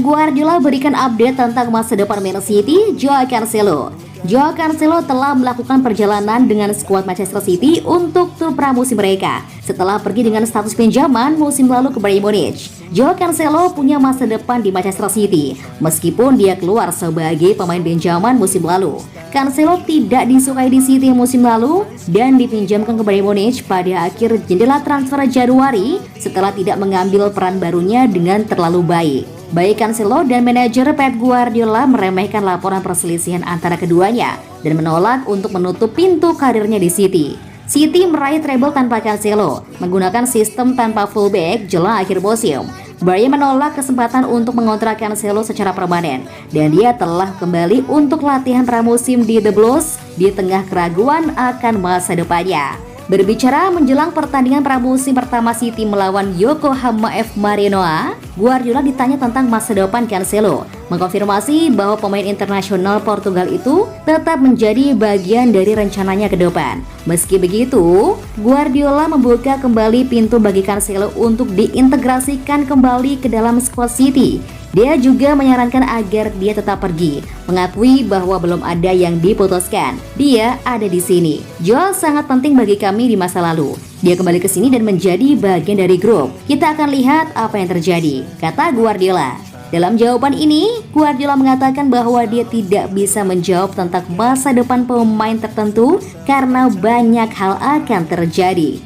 Pep Guardiola berikan update tentang masa depan Man City. Joao Cancelo telah melakukan perjalanan dengan skuad Manchester City untuk tur pramusim mereka setelah pergi dengan status pinjaman musim lalu ke Bayern Munich. Joao Cancelo punya masa depan di Manchester City meskipun dia keluar sebagai pemain pinjaman musim lalu. Cancelo tidak disukai di City musim lalu dan dipinjamkan ke Bayern Munich pada akhir jendela transfer Januari setelah tidak mengambil peran barunya dengan terlalu baik. Baik Cancelo dan manajer Pep Guardiola meremehkan laporan perselisihan antara keduanya dan menolak untuk menutup pintu karirnya di City. City meraih treble tanpa Cancelo, menggunakan sistem tanpa fullback jelang akhir musim. Bayern menolak kesempatan untuk mengontrak Cancelo secara permanen dan dia telah kembali untuk latihan pramusim di The Blues di tengah keraguan akan masa depannya. Berbicara menjelang pertandingan pramusim pertama City melawan Yokohama F. Marianoa, Guardiola ditanya tentang masa depan Cancelo, mengkonfirmasi bahwa pemain internasional Portugal itu tetap menjadi bagian dari rencananya ke depan. Meski begitu, Guardiola membuka kembali pintu bagi Cancelo untuk diintegrasikan kembali ke dalam skuad City. Dia juga menyarankan agar dia tetap pergi, mengakui bahwa belum ada yang diputuskan. Dia ada di sini. Joao sangat penting bagi kami di masa lalu. Dia kembali ke sini dan menjadi bagian dari grup. Kita akan lihat apa yang terjadi, kata Guardiola. Dalam jawaban ini, Guardiola mengatakan bahwa dia tidak bisa menjawab tentang masa depan pemain tertentu karena banyak hal akan terjadi.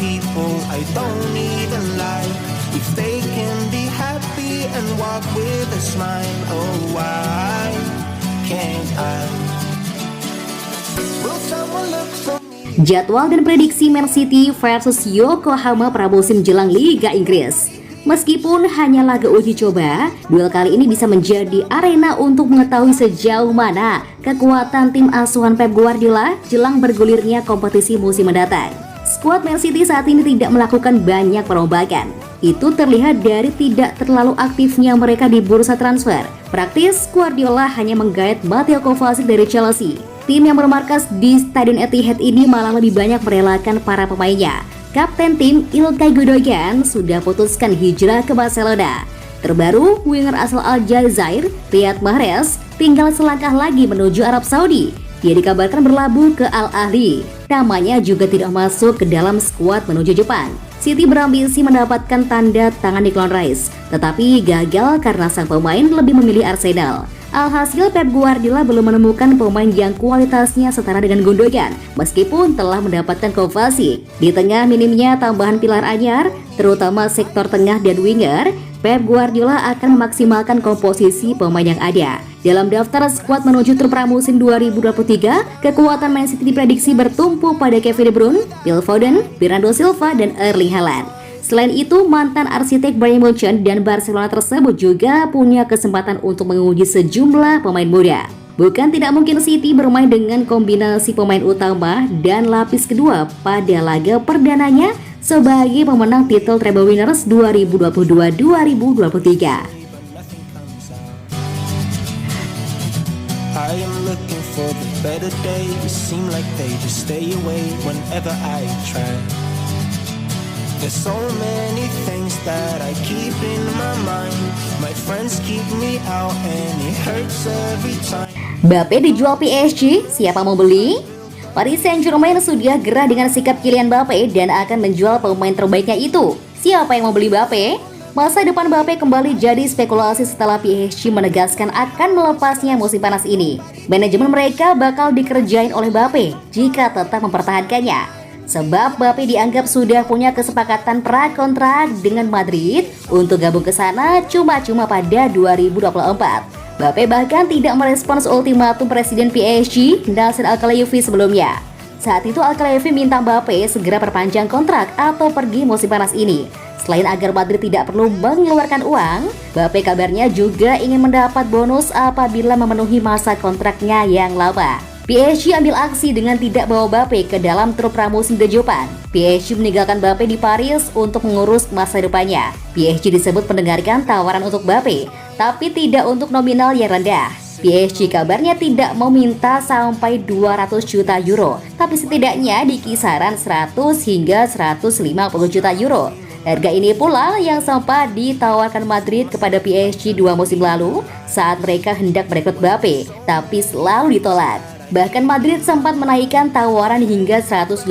People I don't even like, if they can be happy and walk with a smile, oh why can't I? Will someone look for me? Jadwal dan prediksi Man City versus Yokohama pramusim jelang Liga Inggris. Meskipun hanya laga uji coba, duel kali ini bisa menjadi arena untuk mengetahui sejauh mana kekuatan tim asuhan Pep Guardiola jelang bergulirnya kompetisi musim mendatang. Skuad Man City saat ini tidak melakukan banyak perombakan. Itu terlihat dari tidak terlalu aktifnya mereka di bursa transfer. Praktis, Guardiola hanya menggait Mateo Kovacic dari Chelsea. Tim yang bermarkas di Stadion Etihad ini malah lebih banyak merelakan para pemainnya. Kapten tim Ilkay Gundogan sudah putuskan hijrah ke Barcelona. Terbaru, winger asal Aljazair, Riyad Mahrez, tinggal selangkah lagi menuju Arab Saudi. Dia dikabarkan berlabuh ke Al Ahly. Namanya juga tidak masuk ke dalam skuad menuju Jepang. City berambisi mendapatkan tanda tangan Declan Rice, tetapi gagal karena sang pemain lebih memilih Arsenal. Alhasil Pep Guardiola belum menemukan pemain yang kualitasnya setara dengan Gundogan, meskipun telah mendapatkan Kovacic. Di tengah minimnya tambahan pilar anyar, terutama sektor tengah dan winger, Pep Guardiola akan memaksimalkan komposisi pemain yang ada. Dalam daftar skuad menuju tur pramusim 2023, kekuatan Man City diprediksi bertumpu pada Kevin De Bruyne, Phil Foden, Bernardo Silva, dan Erling Haaland. Selain itu, mantan arsitek Bayern Munchen dan Barcelona tersebut juga punya kesempatan untuk menguji sejumlah pemain muda. Bukan tidak mungkin City bermain dengan kombinasi pemain utama dan lapis kedua pada laga perdananya sebagai pemenang titel Treble Winners 2022-2023. I am looking for the better days. Seem like they just stay away whenever I try. There's so many things that I keep in my mind. My friends keep me out and it hurts every time. Mbappe dijual PSG, siapa mau beli? Paris Saint-Germain sudah gerah dengan sikap Kylian Mbappe dan akan menjual pemain terbaiknya itu. Siapa yang mau beli Mbappe? Masa depan Mbappe kembali jadi spekulasi setelah PSG menegaskan akan melepasnya musim panas ini. Manajemen mereka bakal dikerjain oleh Mbappe jika tetap mempertahankannya. Sebab Mbappe dianggap sudah punya kesepakatan prakontrak dengan Madrid untuk gabung ke sana cuma-cuma pada 2024. Mbappe bahkan tidak merespons ultimatum presiden PSG Nasser Al-Khelaifi sebelumnya. Saat itu Al-Khelaifi minta Mbappe segera perpanjang kontrak atau pergi musim panas ini. Selain agar Madrid tidak perlu mengeluarkan uang, Mbappe kabarnya juga ingin mendapat bonus apabila memenuhi masa kontraknya yang lama. PSG ambil aksi dengan tidak bawa Mbappe ke dalam tur pramusim di Jepang. PSG meninggalkan Mbappe di Paris untuk mengurus masa depannya. PSG disebut mendengarkan tawaran untuk Mbappe, tapi tidak untuk nominal yang rendah. PSG kabarnya tidak meminta sampai 200 juta euro, tapi setidaknya di kisaran 100 hingga 150 juta euro. Harga ini pula yang sempat ditawarkan Madrid kepada PSG 2 musim lalu saat mereka hendak merekrut Mbappe, tapi selalu ditolak. Bahkan Madrid sempat menaikkan tawaran hingga 180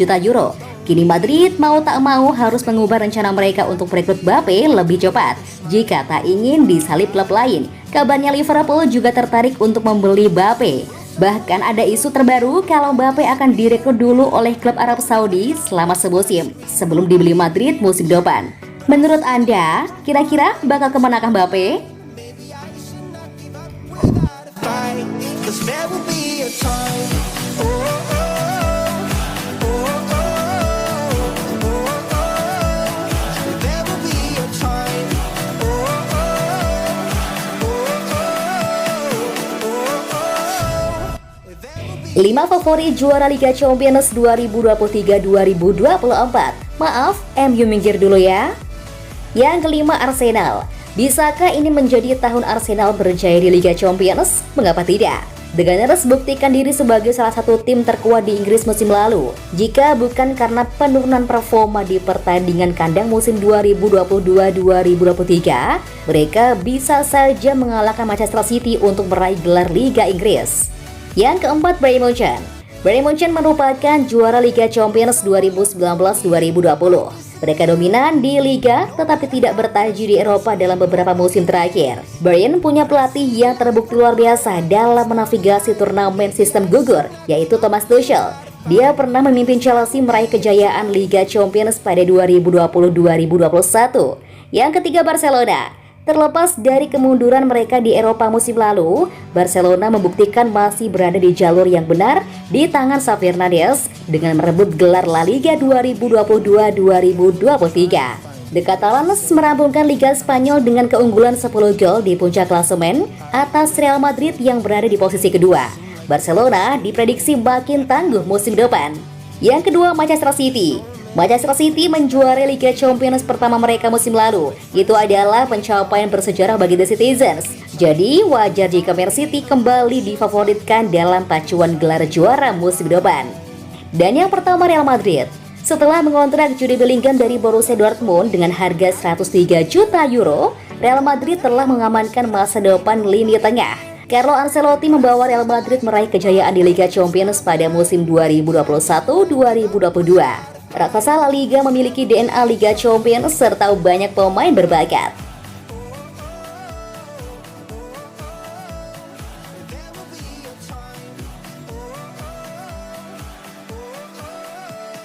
juta euro. Kini Madrid mau tak mau harus mengubah rencana mereka untuk merekrut Mbappe lebih cepat jika tak ingin disalip klub lain. Kabarnya Liverpool juga tertarik untuk membeli Mbappe. Bahkan ada isu terbaru kalau Mbappe akan direkrut dulu oleh klub Arab Saudi selama semusim sebelum dibeli Madrid musim depan. Menurut Anda, kira-kira bakal kemana kah Mbappe? Lima favorit juara Liga Champions 2023-2024. Maaf, MU minggir dulu ya. Yang kelima, Arsenal. Bisakah ini menjadi tahun Arsenal berjaya di Liga Champions? Mengapa tidak? Dengan harus buktikan diri sebagai salah satu tim terkuat di Inggris musim lalu. Jika bukan karena penurunan performa di pertandingan kandang musim 2022-2023, mereka bisa saja mengalahkan Manchester City untuk meraih gelar Liga Inggris. Yang keempat, Bayern Munchen. Bayern Munchen merupakan juara Liga Champions 2019-2020. Mereka dominan di Liga tetapi tidak bertaji di Eropa dalam beberapa musim terakhir. Bayern punya pelatih yang terbukti luar biasa dalam menavigasi turnamen sistem gugur, yaitu Thomas Tuchel. Dia pernah memimpin Chelsea meraih kejayaan Liga Champions pada 2020-2021. Yang ketiga, Barcelona. Terlepas dari kemunduran mereka di Eropa musim lalu, Barcelona membuktikan masih berada di jalur yang benar di tangan Xavi Hernandez dengan merebut gelar La Liga 2022-2023. The Catalans merampungkan Liga Spanyol dengan keunggulan 10 gol di puncak klasemen atas Real Madrid yang berada di posisi kedua. Barcelona diprediksi makin tangguh musim depan. Yang kedua, Manchester City. Manchester City menjuarai Liga Champions pertama mereka musim lalu. Itu adalah pencapaian bersejarah bagi The Citizens. Jadi wajar jika Man City kembali difavoritkan dalam pacuan gelar juara musim depan. Dan yang pertama, Real Madrid. Setelah mengontrak Jude Bellingham dari Borussia Dortmund dengan harga 103 juta euro, Real Madrid telah mengamankan masa depan lini tengah. Carlo Ancelotti membawa Real Madrid meraih kejayaan di Liga Champions pada musim 2021-2022. Raksasa La Liga memiliki DNA Liga Champions serta banyak pemain berbakat.